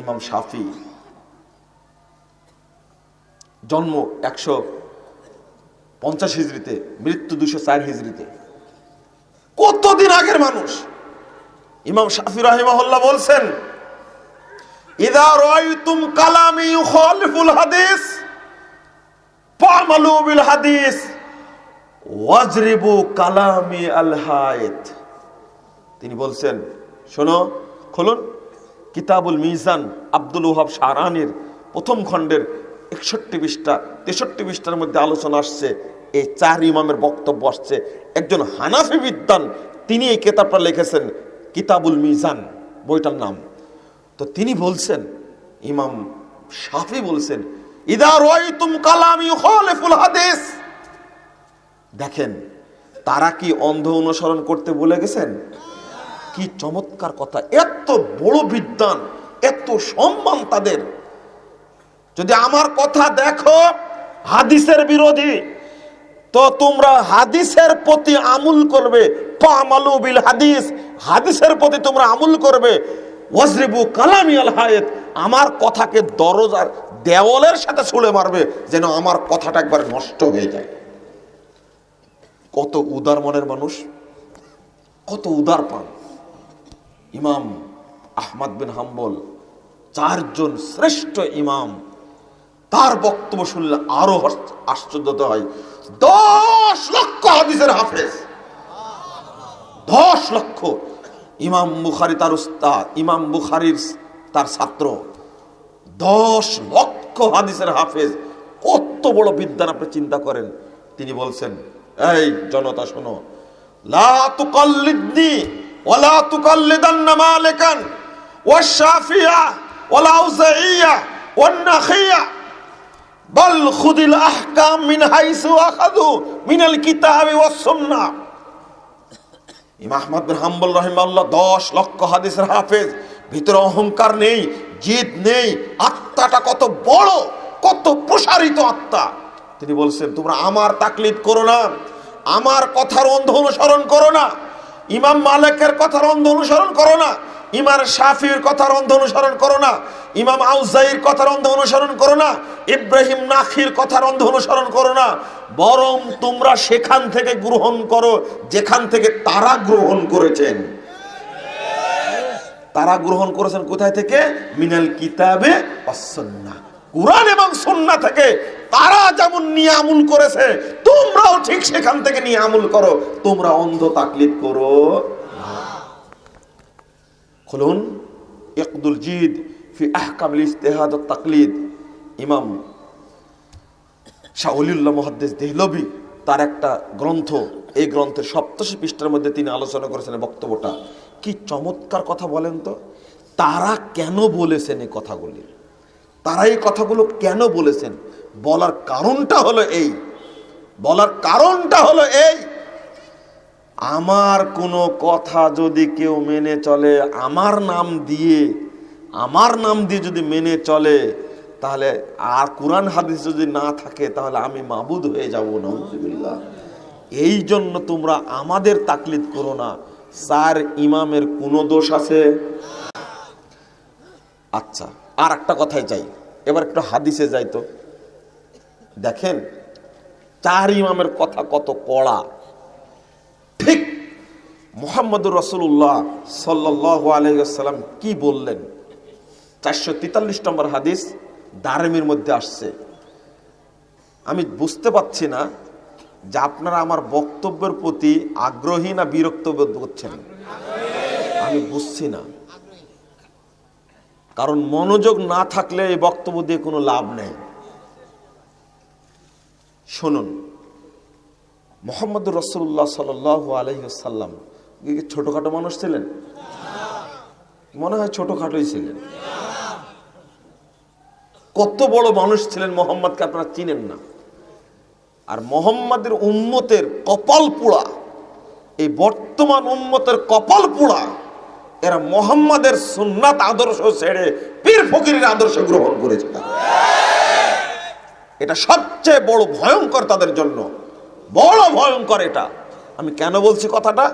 ইমাম শাফি, জন্ম 150 হিজরিতে, মৃত্যু 204 হিজরিতে। কতদিন আগের মানুষ। ইমাম শাফি রাহিমাহুল্লাহ বলছেন, ইযা রাআইতুম কালামি ইউখালিফুল হাদিস ফা'মালু বিল হাদিস ওয়াজরিবু কালামি আল হায়েত। তিনি বলছেন, শোনো, খুলুন কিতাবুল মিজান, আব্দুল ওহাব শাহরানির প্রথম খণ্ডের 61 পৃষ্ঠা 63 পৃষ্ঠার মধ্যে আলোচনা আসছে। এই 4 ইমামের বক্তব্য আসছে। একজন হানাফি বিদ্বান তিনি এই কিতাবটা লিখেছেন, কিতাবুল মিজান বইটার নাম। তো তিনি বলছেন, ইমাম শাফি বলছেন, ইযা রাআইতুম কালামি ইউখালিফুল হাদিস। দেখেন, তারা কি অন্ধ অনুসরণ করতে বলে গেছেন? কি চমৎকার কথা! এত বড় বিদ্বান, এত সম্মান তাদের। যদি আমার কথা দেখো হাদিসের বিরোধী, তো তোমরা হাদিসের প্রতি আমল করবে। ফা'মালু বিল হাদিস, হাদিসের প্রতি তোমরা আমল করবে। ওয়াজরিবু কালামি আল হায়েত, আমার কথাকে দরজার দেওয়ালের সাথে ছুঁড়ে মারবে, যেন আমার কথাটা একবার নষ্ট হয়ে যায়। কত উদার মনের মানুষ, কত উদার পান। ইমাম আহমদ বিন হাম্বল, 4 জন শ্রেষ্ঠ ইমাম, তার বক্তব্য শুনলে আরো আশ্চর্য হয়। 10 লক্ষ হাদিসের হাফেজ, 10 লক্ষ। ইমাম বুখারী তার উস্তাদ, ইমাম বুখারীর তার ছাত্র, 10 লক্ষ হাদিসের হাফেজ। কত বড় বিদ্বান আপনি চিন্তা করেন। তিনি বলছেন, এই জনতা শোনো, লা তুকাল্লিদনি ওয়ালা তুকাল্লিদান্না মালিকান ওয়া শাফিয়া ওয়াল আউজাইয়া ওয়ান নাখিয়া বাল খুদিল আহকাম মিন হাইসু আখাযু মিনাল কিতাবি ওয়াস সুন্নাহ। ইমাম আহমদ বিন হাম্বল রাহিমাহুল্লাহ 10 লক্ষ হাদিসের হাফেজ। ভিতরে অহংকার নেই, জিদ নেই, আত্মাটা কত বড়, কত প্রসারিত আত্মা। তিনি বলছেন, তোমরা আমার তাকলিদ করো না, আমার কথার অন্ধ অনুসরণ করো না, ইমাম মালিকের কথার অন্ধ অনুসরণ করো না, ইমাম শাফির কথার অন্ধ অনুসরণ করো না, ইমাম আউজাইর কথার অন্ধ অনুসরণ করো না, ইব্রাহিম নাখির কথার অন্ধ অনুসরণ করো না। বরং তোমরা সেখান থেকে গ্রহণ করো যেখান থেকে তারা গ্রহণ করেছেন। তারা গ্রহণ করেছেন কোথায় থেকে? মিনাল কিতাবে ওয়াস সুন্নাহ, কুরআন এবং সুন্নাহ থেকে। তারা যেমন নিয়ে আমল করেছে, তোমরাও ঠিক সেখান থেকে নিয়ে আমল করো। তোমরা অন্ধ তাকলিদ করো না। খুলুন ইকদুল জিদ ফি আহকামিল ইজতিহাদ ওয়াত তাকলিদ। ইমাম শাহ ওলিউল্লাহ মুহাদ্দিস দেহলভী, তার একটা গ্রন্থ, এই গ্রন্থের 87 পৃষ্ঠার মধ্যে তিনি আলোচনা করেছেন। বক্তব্যটা কি চমৎকার কথা বলেন তো। তারা কেন বলেছেন এই কথাগুলি? তারা এই কথাগুলো কেন বলেছেন? বলার কারণটা হলো এই, বলার কারণটা হলো এই, আমার কোনো কথা যদি কেউ মেনে চলে, আমার নাম দিয়ে যদি মেনে চলে, তাহলে আর কোরআন হাদিস যদি না থাকে, তাহলে আমি মাবুদ হয়ে যাব। নাউজুবিল্লাহ। এই জন্য তোমরা আমাদের তাকলিদ করো না। 4 ইমামের কোনো দোষ আছে? আচ্ছা, আর একটা কথাই চাই, এবার একটু হাদিসে যাই তো। দেখেন 4 ইমামের কথা কত কড়া। ঠিক মুহাম্মদুর রাসূলুল্লাহ সাল্লাল্লাহু আলাইহি ওয়াসাল্লাম কি বললেন? 443 নম্বর হাদিস দারমির মধ্যে আসছে। আমি বুঝতে পারছি না যে আপনারা আমার বক্তব্যের প্রতি আগ্রহী না বিরক্ত বোধ করছেন। আমি বুঝছি না, কারণ মনোযোগ না থাকলে এই বক্তব্য দিয়ে কোনো লাভ নেই। শুনুন, মুহাম্মদুর রাসূলুল্লাহ সাল্লাল্লাহু আলাইহি ওয়াসাল্লাম কি ছোটখাটো মানুষ ছিলেন? মনে হয় ছোটখাটোই ছিলেন। কত বড় মানুষ ছিলেন মুহাম্মদকে আপনারা চিনেন না। আর মুহাম্মাদের উম্মতের কপাল পোড়া, এই বর্তমান উম্মতের কপাল পোড়া, এরা মুহাম্মাদের সুন্নাত আদর্শ ছেড়ে পীর ফকিরের আদর্শ গ্রহণ করেছে। এটা সবচেয়ে বড় ভয়ঙ্কর তাদের জন্য, বড় ভয়ঙ্কর এটা। আমি কেন বলছি কথাটা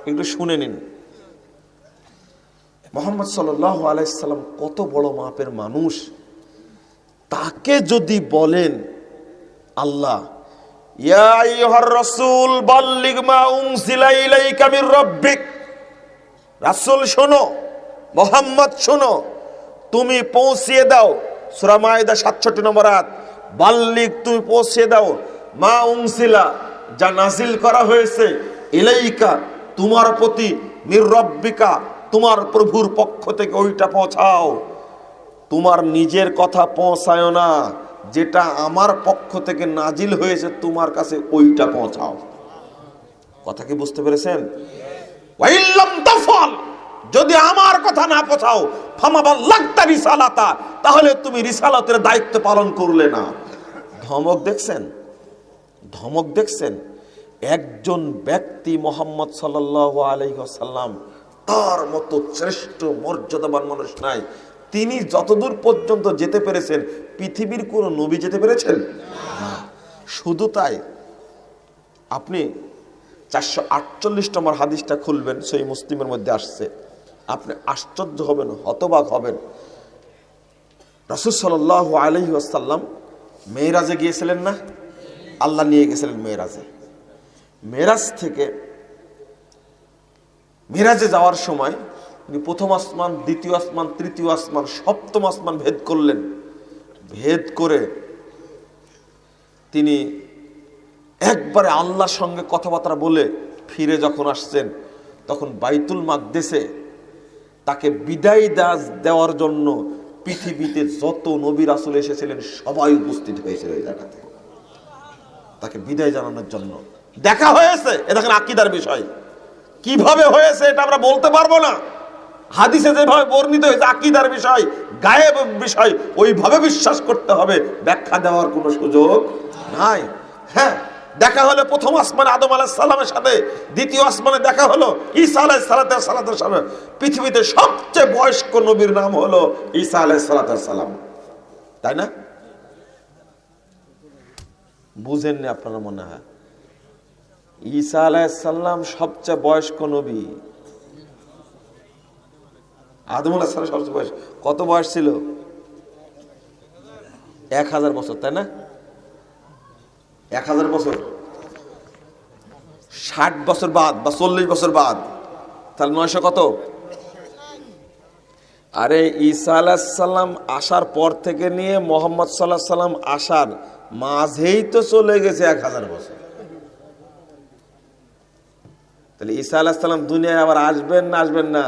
একটু শুনে নিন। মুহাম্মদ সাল্লাল্লাহু আলাইহি সাল্লাম কত বড় মাপের মানুষ, তাকে যদি বলেন আল্লাহ ইয়া আইয়ুহার রাসূল বাল্লিগ মা উনজিলা ইলাইকা মির রাব্বিক, রাসূল শোনো, মুহাম্মদ শোনো, তুমি পৌঁছিয়ে দাও, সূরা মাইদা 67 নম্বর আয়াত, বাল্লিগ তুমি পৌঁছিয়ে দাও, মা উনজিলা যা নাজিল করা হয়েছে, ইলাইকা তোমার প্রতি, মির রাব্বিকা তোমার প্রভুর পক্ষ থেকে ওইটা পৌঁছাও। তোমার নিজের কথা পৌঁছায় না, যেটা আমার পক্ষ থেকে নাজিল হয়েছে তোমার কাছে ওইটা পৌঁছাও। কথা কি বুঝতে পেরেছেন? ওয়াইল্লাম তাফাল, যদি আমার কথা না পৌঁছাও, ফামা বাল্লাগতা রিসালাতা, তাহলে তুমি রিসালাতের দায়িত্ব পালন করলে না। ধমক দেখছেন? ধমক দেখছেন? একজন ব্যক্তি মুহাম্মদ সাল্লাল্লাহু আলাইহি ওয়াসাল্লাম, তার মতো শ্রেষ্ঠ মর্যাদাবান মানুষ নাই। তিনি যতদূর পর্যন্ত যেতে পেরেছেন পৃথিবীর কোন নবী যেতে পেরেছেন না। শুধু তাই, আপনি 448 নম্বর হাদিসটা খুলবেন, সহিহ মুসলিমের মধ্যে আসছে, আপনি আশ্চর্য হবেন, হতবাক হবেন। রাসূল সাল্লাল্লাহু আলাইহি ওয়াসাল্লাম মেরাজে গিয়েছিলেন না? আল্লাহ নিয়ে গেছিলেন মেরাজে। মেরাজ থেকে মেরাজে যাওয়ার সময় তিনি প্রথম আসমান, দ্বিতীয় আসমান, তৃতীয় আসমান, সপ্তম আসমান ভেদ করলেন। ভেদ করে তিনি একবারে আল্লাহর সঙ্গে কথাবার্তা বলে ফিরে যখন আসছেন, তখন বাইতুল মাকদেসে তাকে বিদায় দেওয়ার জন্য পৃথিবীতে যত নবী রাসূল এসেছিলেন সবাই উপস্থিত হয়েছিল এই জায়গাতে, তাকে বিদায় জানানোর জন্য। দেখা হয়েছে, এ দেখেন আকীদার বিষয়। কিভাবে হয়েছে এটা আমরা বলতে পারবো না, হাদিসে যেভাবে বর্ণিত হয়েছে আকীদার বিষয়, গায়েব বিষয়, ওইভাবে বিশ্বাস করতে হবে, ব্যাখ্যা দেওয়ার কোনো সুযোগ নাই। হ্যাঁ, দেখা হলো প্রথম আসমানে আদম আলাইহিস সালামের সাথে, দ্বিতীয় আসমানে দেখা হলো ঈসা আলাইহিস সালামের সাথে। পৃথিবীতে সবচেয়ে বয়স্ক নবীর নাম হলো ঈসা আলাইহিস সালাম, তাই না? বুঝেননি আপনারা মনে হয়? ঈসা আলাইহিস সালাম সবচেয়ে বয়স্ক নবী, আদম আলাইহিস সালাম সবচেয়ে বয়স। কত বয়স ছিল? 1000 বছর, তাই না? 1000 বছর, 60 বছর বাদ বা 40 বছর বাদ, তাহলে 900 কত? আরে ঈসা আলাইহিস সালাম আসার পর থেকে নিয়ে মুহাম্মদ সাল্লাল্লাহু আলাইহি সাল্লাম আসার মাঝেই তো চলে গেছে 1000 বছর। তাহলে ঈসা আলাইহিস সালাম দুনিয়ায় আবার আসবেন না আসবেন না?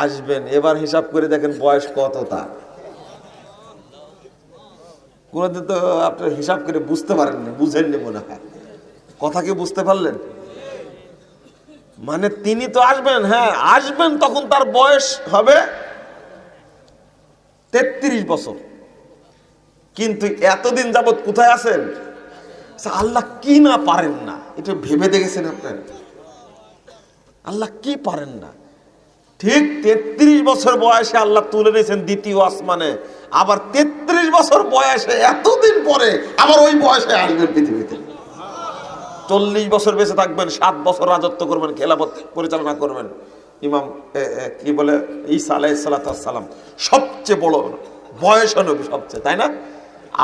আসবেন। এবার হিসাব করে দেখেন বয়স কত তার। কোনদিন তো আপনার হিসাব করে বুঝতে পারেননি, বুঝেননি মনে হয়। কথা কি বুঝতে পারলেন? মানে তিনি তো আসবেন, হ্যাঁ আসবেন, তখন তার বয়স হবে 33 বছর। কিন্তু এতদিন যাবত কোথায় আছেন? আল্লাহ কি না পারেন না, এটা ভেবে দেখেছেন আপনার? আল্লাহ কি পারেন না? ঠিক 33 বছর বয়সে আল্লাহ তুলে নিয়েছেন দ্বিতীয় আসমানে, আবার 33 বছর বয়সে এতদিন পরে আবার ওই বয়সে আসবেন পৃথিবীতে। 40 বছর বেঁচে থাকবেন, 7 বছর রাজত্ব করবেন, খেলাফত পরিচালনা করবেন। ইমাম কি বলে, ঈসা আলাইহিস সালাম সবচেয়ে বড় বয়স নবী, সবচেয়ে, তাই না?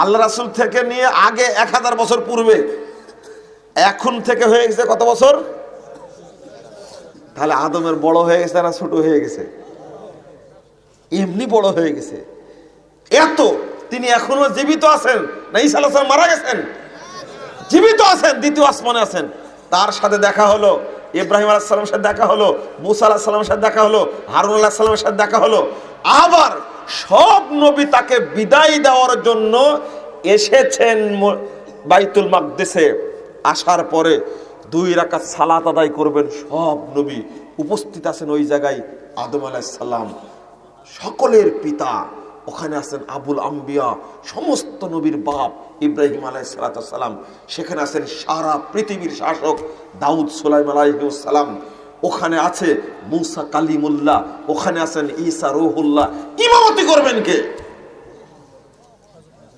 আল্লাহ রাসূল থেকে নিয়ে আগে 1000 বছর পূর্বে, এখন থেকে হয়ে গেছে কত বছর? তাহলে আদমের বড় হয়ে গেছে না ছোট হয়ে গেছে? এমনি বড় হয়ে গেছে। এত তিনি এখনো জীবিত আছেন না? ঈসা আলাইহিস সালাম মারা গেছেন? জীবিত আছেন, দ্বিতীয় আসমানে আছেন। তার সাথে দেখা হলো, ইব্রাহিম আলাইহিস সালামের সাথে দেখা হলো, মুসা আলাইহিস সালামের সাথে দেখা হলো, হারুন আলাইহিস সালামের সাথে দেখা হলো। আবার সব নবী তাকে বিদায় দেওয়ার জন্য এসেছেন বাইতুল মাকদেসে। আসার পরে 2 রাকাত সালাত আদায় করবেন, সব নবী উপস্থিত আছেন ওই জায়গায়। আদম আলাইহিস সালাম সকলের পিতা, ওখানে আছেন আবুল আম্বিয়া, সমস্ত নবীর বাপ ইব্রাহিম আলাইহিস সালাম, সেখানে আছেন সারা পৃথিবীর শাসক দাউদ সুলাইমান আলাইহিস সালাম, ওখানে আছে মুসা কালিমুল্লাহ, ওখানে আছেন ঈসা রূহুল্লাহ। ইমামতি করবেন কে?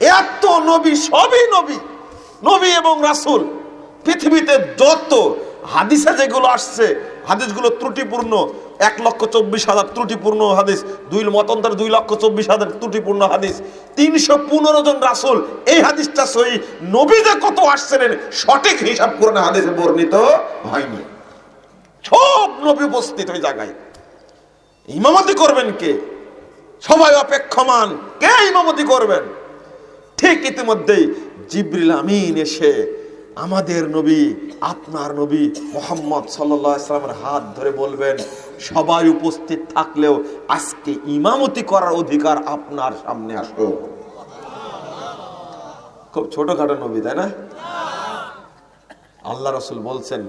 এত নবী, সবই নবী, নবী এবং রাসূল। পৃথিবীতে যত হাদিসে যেগুলো আসছে হাদিসগুলো ত্রুটিপূর্ণ, 1,24,000 ত্রুটিপূর্ণ হাদিস, মতান্তর 2,24,000 ত্রুটিপূর্ণ হাদিস, 315 জন রাসূল এই হাদিসটা সহিহ। নবী যে কত আসছিলেন সঠিক হিসাব করে হাদিসে বর্ণিত হয়নি। সব নবী উপস্থিত ওই জায়গায়। ইমামতি করবেন কে? সবাই অপেক্ষমান, কে ইমামতি করবেন? ঠিক ইতিমধ্যেই জিবরিল আমিন এসে আমাদের নবী, আপনার নবী মুহাম্মদ সাল্লাল্লাহু আলাইহি ওয়াসাল্লামের হাত ধরে বলবেন, সবাই উপস্থিত থাকলেও আজকে ইমামতি করার অধিকার আপনার সামনে আসো। খুব ছোটখাটো নবী, তাই না? আল্লাহ রাসূল বলছেন,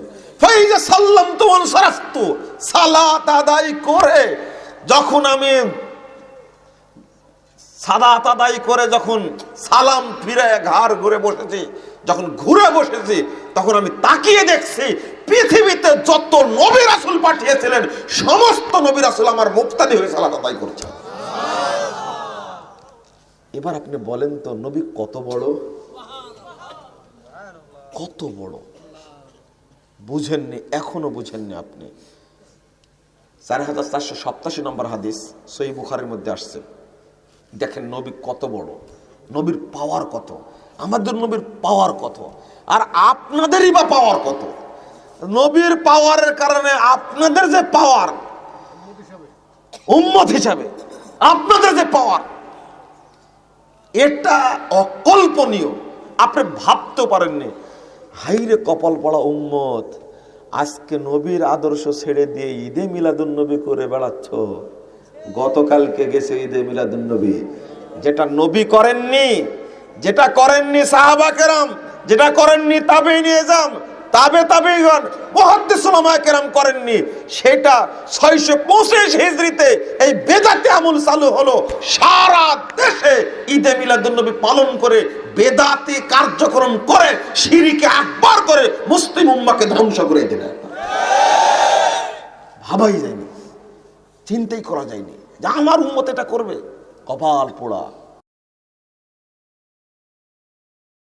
ফাইজা সাল্লামতু ওয়া সারাফতু, সালাত আদায় করে যখন আমি সালাত আদায় করে যখন সালাম ফিরে ঘাড় ঘুরে বসেছি, যখন ঘুরে বসেছি, তখন আমি তাকিয়ে দেখছি পৃথিবীতে যত নবী রাসূল পাঠিয়েছিলেন সমস্ত নবী রাসূল আমার মুক্তাদি হয়ে সালাত আদায় করছে। এবার আপনি বলেন তো নবী কত বড়, কত বড়? বুঝেননি, এখনো বুঝেননি আপনি। 4487 নম্বর হাদিস সহিহ বুখারীর মধ্যে আসছে। দেখেন নবী কত বড়, নবীর পাওয়ার কত, আমাদের নবীর পাওয়ার কত, আর আপনাদেরই বা পাওয়ার কত। নবীর পাওয়ারের কারণে আপনাদের যে পাওয়ার উম্মত হিসাবে, আপনাদের যে পাওয়ার, এটা অকল্পনীয়, আপনি ভাবতেও পারেননি। হাইরে কপাল পড়া উম্মত, আজকে নবীর আদর্শ ছেড়ে দিয়ে ঈদে মিলাদুন নবী করে বেড়াচ্ছ। গতকালকে গেছে ঈদে মিলাদুন নবী, যেটা নবী করেননি, যেটা করেননি সাহাবা কেরাম, যেটা করেননি তাবেঈন ইজম, তাবেঈগণ, মুহাদ্দিস উলামায়ে কেরাম করেননি, সেটা 625 হিজরিতে এই বেদাতে আমল চালু হলো। সারা দেশে ঈদে মিলাদুন নবী পালন করে বেদাতি কার্যক্রম করে শিরকে আকবার করে মুসলিম উম্মাহকে ধ্বংস করে দিলেন। ভাবাই যায়নি, চিন্তাই করা যায়নি যে আমার উম্মত এটা করবে। কপাল পোড়া।